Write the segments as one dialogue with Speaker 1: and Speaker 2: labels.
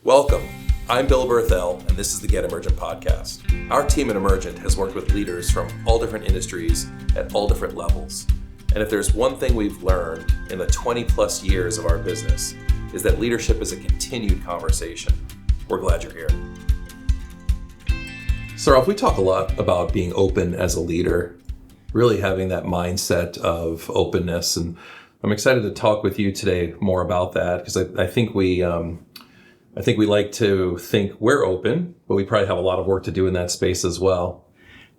Speaker 1: Welcome. I'm Bill Berthel, and this is the Get Emergent podcast. Our team at Emergent has worked with leaders from all different industries at all different levels. And if there's one thing we've learned in the 20 plus years of our business, is that leadership is a continued conversation. We're glad you're here. So Ralph, we talk a lot about being open as a leader, really having that mindset of openness. And I'm excited to talk with you today more about that because I think we like to think we're open, but we probably have a lot of work to do in that space as well.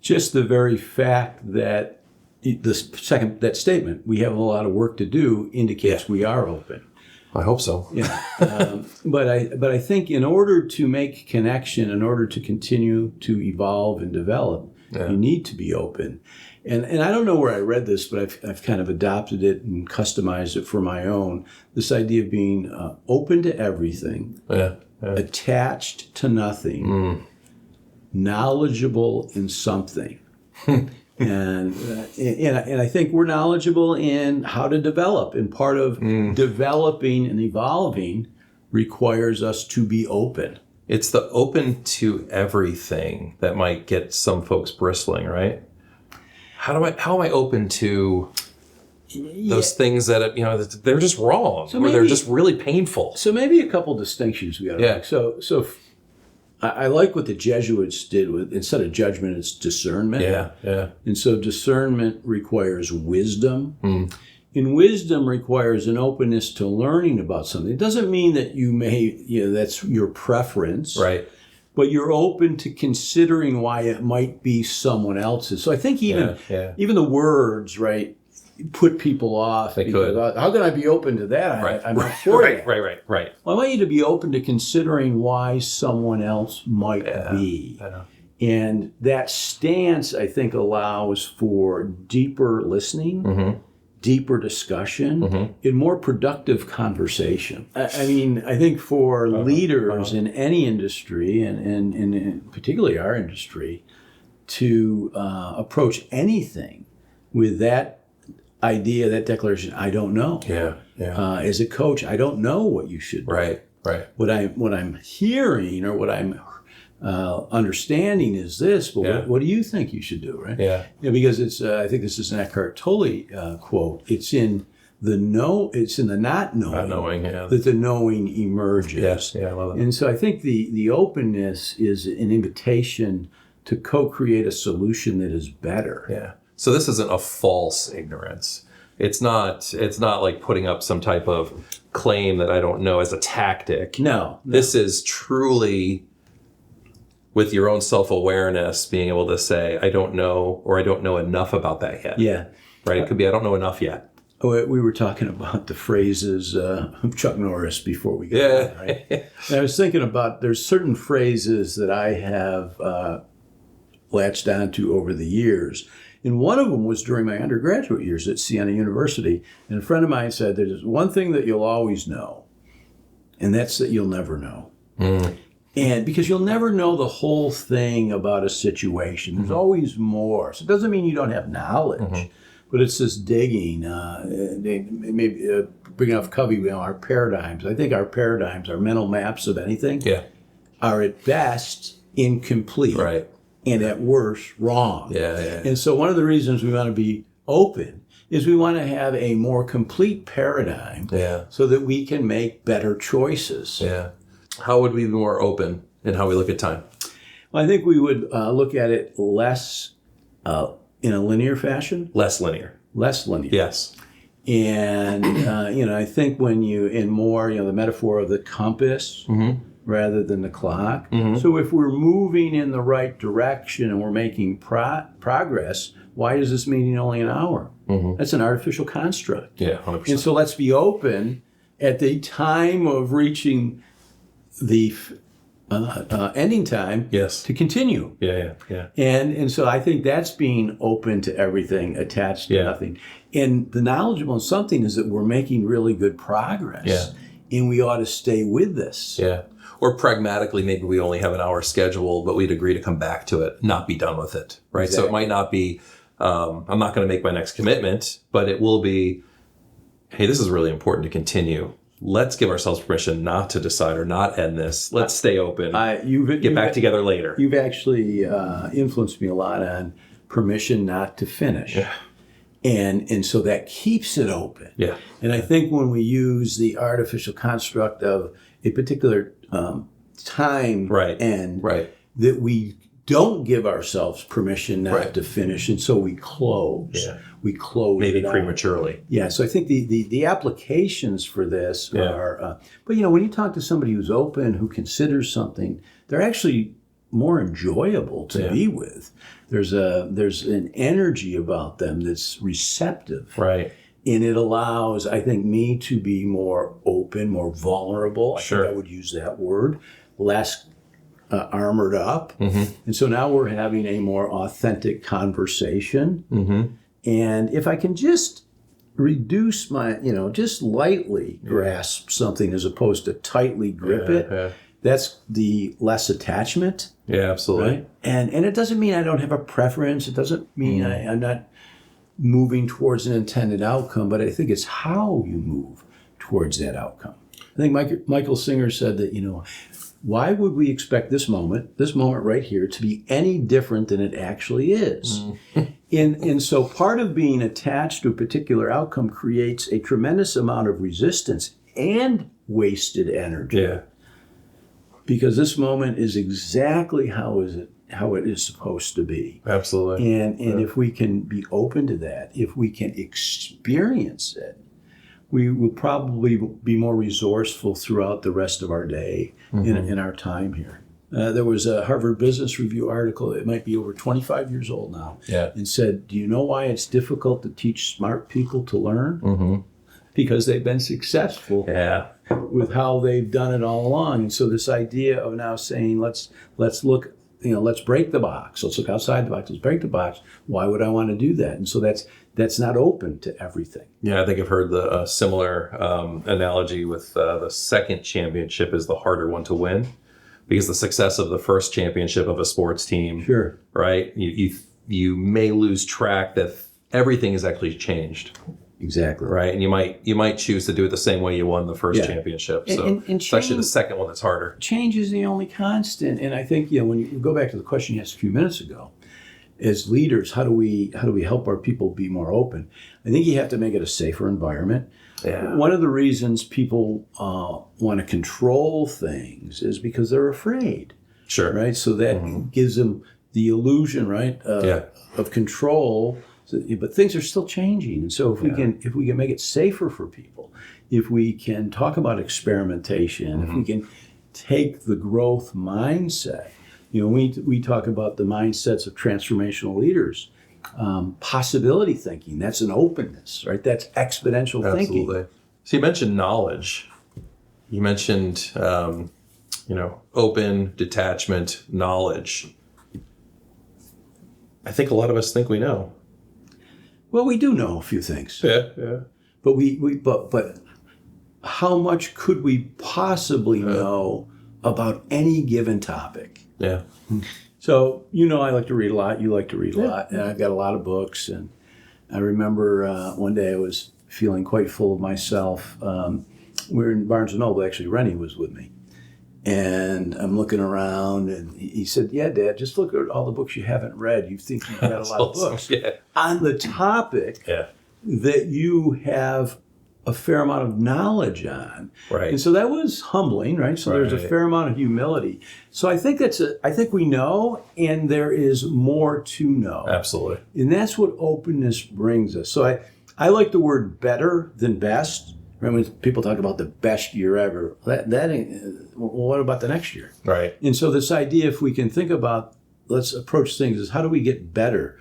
Speaker 2: Just the very fact that that statement, we have a lot of work to do, indicates we are open.
Speaker 1: I hope so.
Speaker 2: Yeah. But I think in order to make connection, in order to continue to evolve and develop, you need to be open. And I don't know where I read this, but I've kind of adopted it and customized it for my own. This idea of being open to everything, attached to nothing, knowledgeable in something. And I think we're knowledgeable in how to develop. And part of developing and evolving requires us to be open.
Speaker 1: It's the open to everything that might get some folks bristling, right? How am I open to those things that, they're just wrong, or they're just really painful?
Speaker 2: So maybe a couple distinctions we got to make. So I like what the Jesuits did with, instead of judgment, it's discernment.
Speaker 1: Yeah.
Speaker 2: And so discernment requires wisdom. And wisdom requires an openness to learning about something. It doesn't mean that that's your preference.
Speaker 1: Right.
Speaker 2: But you're open to considering why it might be someone else's. So I think even the words, right, put people off.
Speaker 1: They could.
Speaker 2: How can I be open to that? I'm not for that.
Speaker 1: Right.
Speaker 2: Well, I want you to be open to considering why someone else might be. And that stance, I think, allows for deeper listening, deeper discussion, and more productive conversation. I mean, I think for leaders in any industry, and particularly our industry, to approach anything with that idea, that declaration, I don't know. As a coach, I don't know what you should do.
Speaker 1: Right.
Speaker 2: What I'm hearing or what I'm understanding is this, but what do you think you should do, right? Because it's I think this is an Eckhart Tolle quote. It's in the not knowing, that the knowing emerges.
Speaker 1: I love it.
Speaker 2: And so I think the openness is an invitation to co-create a solution that is better.
Speaker 1: So this isn't a false ignorance. It's not like putting up some type of claim that I don't know as a tactic.
Speaker 2: No.
Speaker 1: This is truly, with your own self-awareness, being able to say, I don't know, or I don't know enough about that yet.
Speaker 2: Yeah.
Speaker 1: Right? It could be, I don't know enough yet.
Speaker 2: We were talking about the phrases of Chuck Norris before we got on, right? And I was thinking about, there's certain phrases that I have latched onto over the years. And one of them was during my undergraduate years at Siena University. And a friend of mine said, there's one thing that you'll always know, and that's that you'll never know. And because you'll never know the whole thing about a situation. There's always more. So it doesn't mean you don't have knowledge, but it's this digging. Maybe bringing up Covey, our paradigms. I think our paradigms, our mental maps of anything, are at best incomplete.
Speaker 1: Right.
Speaker 2: And at worst, wrong. And so one of the reasons we want to be open is we want to have a more complete paradigm so that we can make better choices.
Speaker 1: How would we be more open in how we look at time?
Speaker 2: Well, I think we would look at it less in a linear fashion.
Speaker 1: Less linear.
Speaker 2: Yes. And, I think when in more, the metaphor of the compass, rather than the clock. So if we're moving in the right direction and we're making progress, why is this meeting only an hour? That's an artificial construct.
Speaker 1: 100%. And
Speaker 2: so let's be open at the time of reaching the ending time to continue. And so I think that's being open to everything, attached to nothing. And the knowledgeable in something is that we're making really good progress. And we ought to stay with this.
Speaker 1: Or pragmatically, maybe we only have an hour scheduled, but we'd agree to come back to it, not be done with it, right?
Speaker 2: Exactly.
Speaker 1: So it might not be, I'm not going to make my next commitment, but it will be, hey, this is really important to continue let's give ourselves permission not to decide or not end this. Let's stay open. Get back together later.
Speaker 2: You've actually influenced me a lot on permission not to finish.
Speaker 1: Yeah.
Speaker 2: And so that keeps it open.
Speaker 1: Yeah.
Speaker 2: And I think when we use the artificial construct of a particular time end, that we don't give ourselves permission not to finish, and so we close.
Speaker 1: Yeah.
Speaker 2: We close
Speaker 1: maybe
Speaker 2: it
Speaker 1: prematurely.
Speaker 2: Yeah. So I think the applications for this are, but when you talk to somebody who's open, who considers something, they're actually more enjoyable to be with. There's an energy about them that's receptive.
Speaker 1: Right.
Speaker 2: And it allows, I think, me to be more open, more vulnerable.
Speaker 1: Sure.
Speaker 2: I think I would use that word. Less armored up.
Speaker 1: Mm-hmm.
Speaker 2: And so now we're having a more authentic conversation.
Speaker 1: Mm-hmm.
Speaker 2: And if I can just reduce my, just lightly grasp something as opposed to tightly grip it, that's the less attachment.
Speaker 1: Yeah, absolutely.
Speaker 2: Right? And it doesn't mean I don't have a preference. It doesn't mean I'm not moving towards an intended outcome, but I think it's how you move towards that outcome. I think Michael Singer said that, why would we expect this moment right here, to be any different than it actually is? And so part of being attached to a particular outcome creates a tremendous amount of resistance and wasted energy.
Speaker 1: Yeah.
Speaker 2: Because this moment is exactly how it is supposed to be.
Speaker 1: Absolutely.
Speaker 2: And if we can be open to that, if we can experience it, we will probably be more resourceful throughout the rest of our day in our time here. There was a Harvard Business Review article, it might be over 25 years old now, and said, do you know why it's difficult to teach smart people to learn? Mm-hmm. Because they've been successful with how they've done it all along. And so this idea of now saying, let's look, let's break the box. Let's look outside the box. Let's break the box. Why would I want to do that? And so that's not open to everything.
Speaker 1: Yeah, I think I've heard the similar analogy with the second championship is the harder one to win, because the success of the first championship of a sports team, right? You may lose track that everything has actually changed.
Speaker 2: Exactly.
Speaker 1: Right. And you might choose to do it the same way you won the first championship. So
Speaker 2: and
Speaker 1: it's actually the second one that's harder.
Speaker 2: Change is the only constant. And I think, when you go back to the question you asked a few minutes ago, as leaders, how do we help our people be more open? I think you have to make it a safer environment. Yeah. One of the reasons people want to control things is because they're afraid.
Speaker 1: Sure.
Speaker 2: Right. So that gives them the illusion, right, of control. But things are still changing, and so if we can make it safer for people, if we can talk about experimentation, if we can take the growth mindset, we talk about the mindsets of transformational leaders, possibility thinking. That's an openness, right? That's exponential thinking.
Speaker 1: Absolutely. So you mentioned knowledge. You mentioned open, detachment, knowledge. I think a lot of us think we know.
Speaker 2: Well, we do know a few things.
Speaker 1: Yeah.
Speaker 2: But but how much could we possibly know about any given topic?
Speaker 1: Yeah.
Speaker 2: So, I like to read a lot. You like to read a lot. And I've got a lot of books. And I remember one day I was feeling quite full of myself. We were in Barnes & Noble. Actually, Rennie was with me. And I'm looking around, and he said, yeah, Dad, just look at all the books you haven't read. You think you've read a lot of books on the topic that you have a fair amount of knowledge on.
Speaker 1: Right.
Speaker 2: And so that was humbling, right? So there's a fair amount of humility. So I think I think we know, and there is more to know.
Speaker 1: Absolutely.
Speaker 2: And that's what openness brings us. So I like the word better than best. When people talk about the best year ever, that ain't, what about the next year?
Speaker 1: Right.
Speaker 2: And so this idea, if we can think about, let's approach things as how do we get better?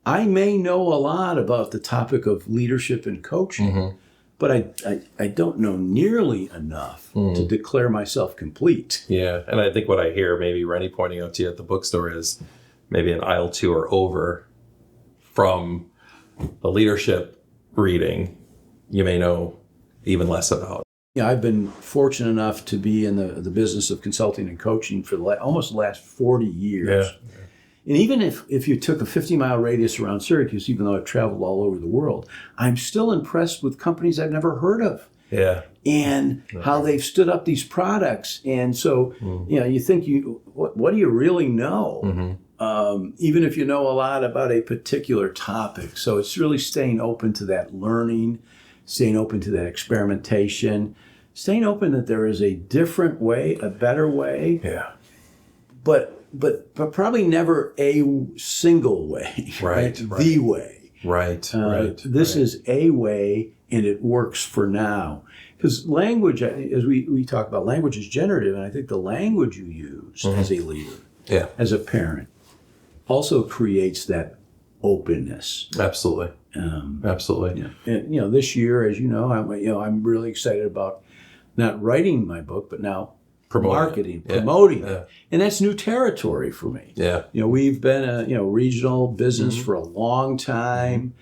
Speaker 2: I may know a lot about the topic of leadership and coaching, but I don't know nearly enough to declare myself complete.
Speaker 1: Yeah, and I think what I hear maybe Rennie pointing out to you at the bookstore is maybe an aisle 2 or over from a leadership reading you may know even less about.
Speaker 2: Yeah, I've been fortunate enough to be in the business of consulting and coaching for almost the last 40 years. Yeah. And even if you took a 50-mile radius around Syracuse, even though I've traveled all over the world, I'm still impressed with companies I've never heard of.
Speaker 1: Yeah.
Speaker 2: and how they've stood up these products. And so, you think what do you really know? Even if you know a lot about a particular topic. So it's really staying open to that learning, staying open to that experimentation, staying open that there is a different way, a better way.
Speaker 1: Yeah.
Speaker 2: But probably never a single way.
Speaker 1: Right.
Speaker 2: The way.
Speaker 1: Right.
Speaker 2: This is a way, and it works for now. Because language, as we talk about, language is generative, and I think the language you use as a leader, as a parent, also creates that openness.
Speaker 1: Absolutely. Absolutely.
Speaker 2: Yeah. And this year, as you know, I'm really excited about not writing my book, but now promoting it. And that's new territory for me.
Speaker 1: Yeah.
Speaker 2: We've been a regional business for a long time.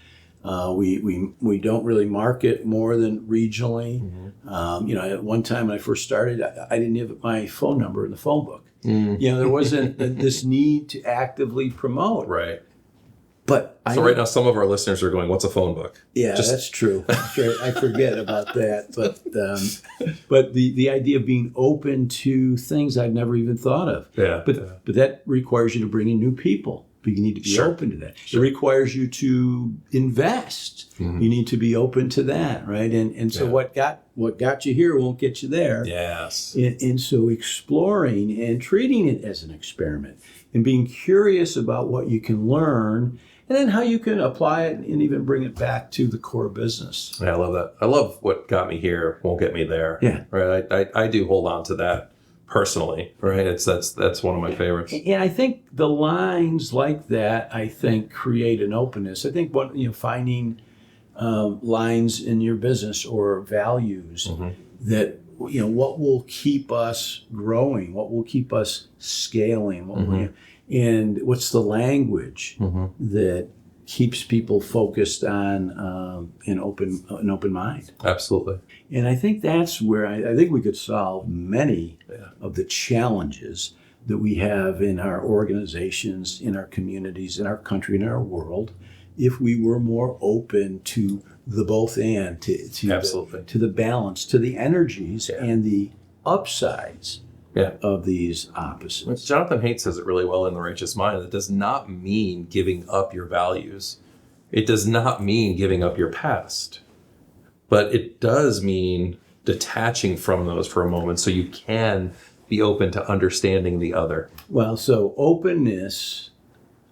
Speaker 2: We don't really market more than regionally. At one time when I first started, I didn't have my phone number in the phone book. There wasn't this need to actively promote.
Speaker 1: Right.
Speaker 2: But
Speaker 1: right now, some of our listeners are going, "What's a phone book?" Yeah,
Speaker 2: that's true. I forget about that. But the idea of being open to things I've never even thought of.
Speaker 1: Yeah.
Speaker 2: But that requires you to bring in new people. But you need to be open to that. It requires you to invest. You need to be open to that, right? And so what got you here won't get you there.
Speaker 1: Yes.
Speaker 2: And so exploring and treating it as an experiment and being curious about what you can learn and then how you can apply it and even bring it back to the core business.
Speaker 1: Yeah, I love that. I love what got me here won't get me there.
Speaker 2: Yeah.
Speaker 1: Right. I do hold on to that personally, right? That's one of my favorites.
Speaker 2: And I think the lines like that, create an openness. I think finding lines in your business or values that what will keep us growing, what will keep us scaling, and what's the language that keeps people focused on an open mind.
Speaker 1: Absolutely.
Speaker 2: And I think that's where I think we could solve many of the challenges that we have in our organizations, in our communities, in our country, in our world, if we were more open to the both and, to the balance, to the energies and the upsides of these opposites.
Speaker 1: Jonathan Haidt says it really well in The Righteous Mind. It does not mean giving up your values. It does not mean giving up your past. But it does mean detaching from those for a moment so you can be open to understanding the other.
Speaker 2: Well, so openness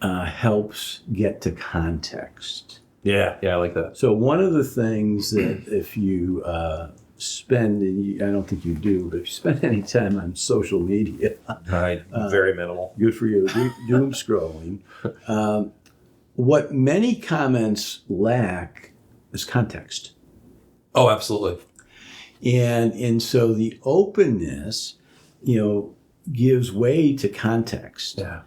Speaker 2: helps get to context.
Speaker 1: Yeah, I like that.
Speaker 2: So one of the things that if you spend, and I don't think you do, but if you spend any time on social media,
Speaker 1: very minimal.
Speaker 2: Good for you. Doom scrolling. What many comments lack is context.
Speaker 1: Oh, absolutely.
Speaker 2: And so the openness, gives way to context.
Speaker 1: Yeah.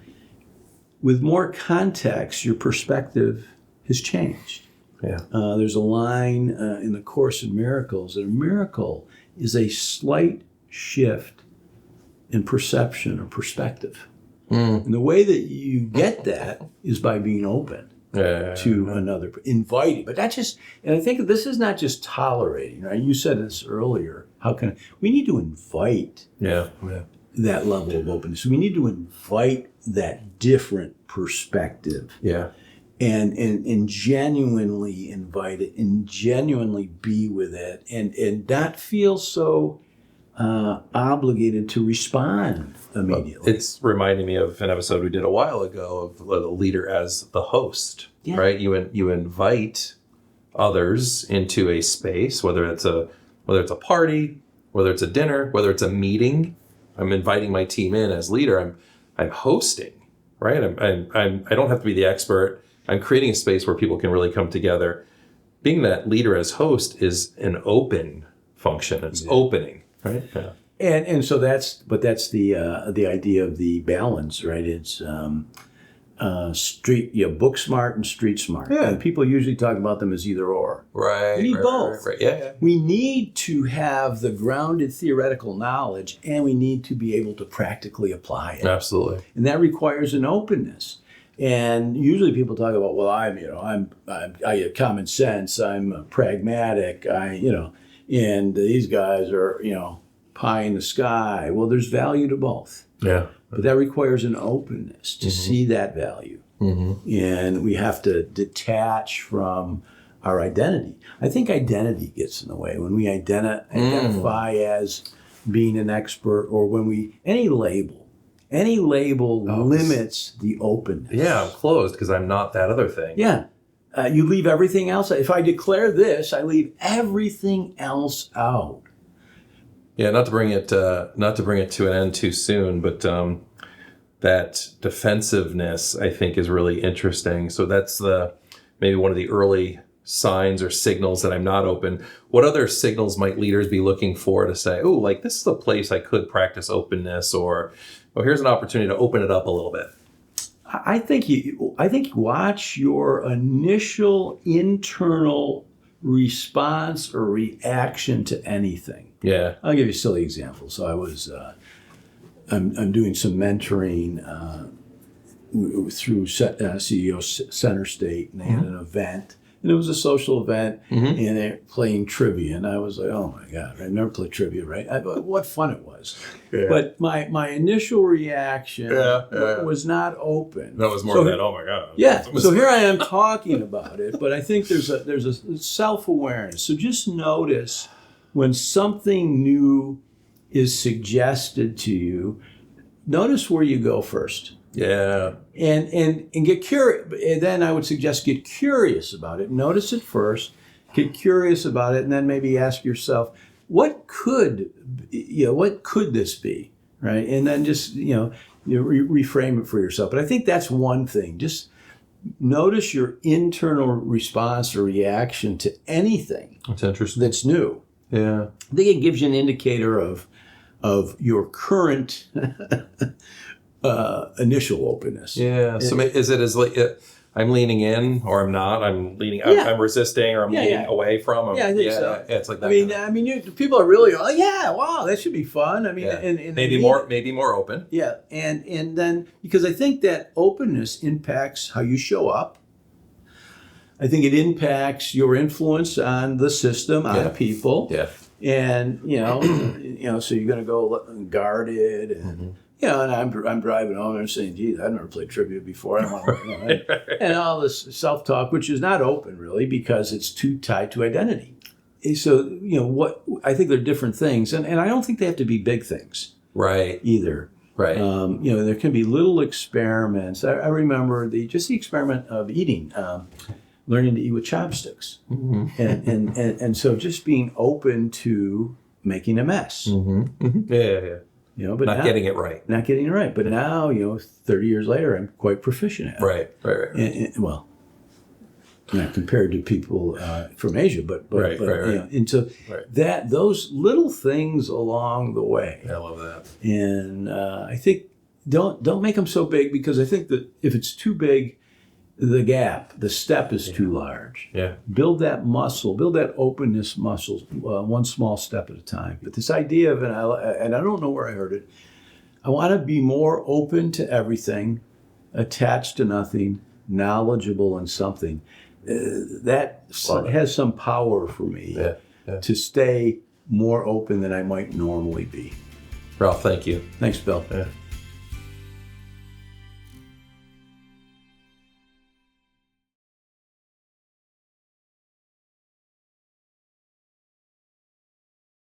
Speaker 2: With more context, your perspective has changed.
Speaker 1: Yeah.
Speaker 2: There's a line in the Course in Miracles that a miracle is a slight shift in perception or perspective. And the way that you get that is by being open to another, inviting. But and I think this is not just tolerating, right? You said this earlier. We need to invite that level of openness. We need to invite that different perspective.
Speaker 1: Yeah.
Speaker 2: And genuinely invite it and genuinely be with it and not feel so obligated to respond immediately.
Speaker 1: It's reminding me of an episode we did a while ago of the leader as the host, right? You invite others into a space, whether it's a party, whether it's a dinner, whether it's a meeting. I'm inviting my team in as leader. I'm hosting, right? I don't have to be the expert. I'm creating a space where people can really come together. Being that leader as host is an open function. It's opening, right? Yeah.
Speaker 2: And so that's the idea of the balance, right? It's book smart and street smart.
Speaker 1: Yeah.
Speaker 2: And people usually talk about them as either or.
Speaker 1: Right.
Speaker 2: We need both.
Speaker 1: Right. Yeah.
Speaker 2: We need to have the grounded theoretical knowledge, and we need to be able to practically apply it.
Speaker 1: Absolutely.
Speaker 2: And that requires an openness. And usually people talk about, well, I have common sense. I'm pragmatic. and these guys are, pie in the sky. Well, there's value to both.
Speaker 1: Yeah.
Speaker 2: But that requires an openness to see that value. And we have to detach from our identity. I think identity gets in the way when we identify as being an expert, or when any label limits the openness.
Speaker 1: Yeah, I'm closed because I'm not that other thing.
Speaker 2: Yeah. You leave everything else. If I declare this, I leave everything else out.
Speaker 1: Yeah, not to bring it to an end too soon, but that defensiveness, I think, is really interesting. So that's maybe one of the early signs or signals that I'm not open. What other signals might leaders be looking for to say, oh, like this is a place I could practice openness, or here's an opportunity to open it up a little bit?
Speaker 2: I think you watch your initial internal response or reaction to anything.
Speaker 1: Yeah.
Speaker 2: I'll give you a silly example. So I was, I'm doing some mentoring through CEO Center State, and they had an event. And it was a social event, and they're playing trivia. And I was like, oh my God, I never played trivia, right? What fun it was. Yeah. But my initial reaction was not open.
Speaker 1: That was more than, oh my God.
Speaker 2: Yeah, so here I am talking about it, but I think there's a self-awareness. So just notice when something new is suggested to you, notice where you go first.
Speaker 1: Yeah.
Speaker 2: And get curious. And then I would suggest get curious about it. Notice it first, get curious about it, and then maybe ask yourself, what could this be, right? And then just reframe it for yourself. But I think that's one thing. Just notice your internal response or reaction to anything.
Speaker 1: That's interesting.
Speaker 2: That's new.
Speaker 1: Yeah.
Speaker 2: I think it gives you an indicator of your current initial openness.
Speaker 1: Yeah. So is it as like I'm leaning in, or I'm not? I'm leaning. I'm resisting, or I'm leaning away from.
Speaker 2: Yeah, I think so.
Speaker 1: Yeah, it's like that.
Speaker 2: People are really, oh yeah, wow, that should be fun. I mean, and
Speaker 1: maybe more open.
Speaker 2: Yeah, and then because I think that openness impacts how you show up. I think it impacts your influence on the system, on people.
Speaker 1: Yeah.
Speaker 2: And so you're going to go guarded, and and I'm driving home and saying, "Geez, I've never played trivia before." I don't want to, and all this self-talk, which is not open really, because it's too tied to identity. So what I think they're different things, and I don't think they have to be big things,
Speaker 1: right?
Speaker 2: Either,
Speaker 1: right?
Speaker 2: There can be little experiments. I remember the experiment of eating. Learning to eat with chopsticks, and so just being open to making a mess.
Speaker 1: Yeah.
Speaker 2: But
Speaker 1: not getting it right.
Speaker 2: Not getting it right. But now, 30 years later, I'm quite proficient at it.
Speaker 1: Right.
Speaker 2: And, well, not compared to people from Asia, but
Speaker 1: right.
Speaker 2: And so those little things along the way.
Speaker 1: I love that.
Speaker 2: And I think don't make them so big, because I think that if it's too big, the step is too large.
Speaker 1: Yeah.
Speaker 2: Build that muscle, build that openness muscle, one small step at a time. But this idea of, and I don't know where I heard it, I want to be more open to everything, attached to nothing, knowledgeable in something. That has some power for me to stay more open than I might normally be.
Speaker 1: Ralph, thank you.
Speaker 2: Thanks, Bill.
Speaker 1: Yeah.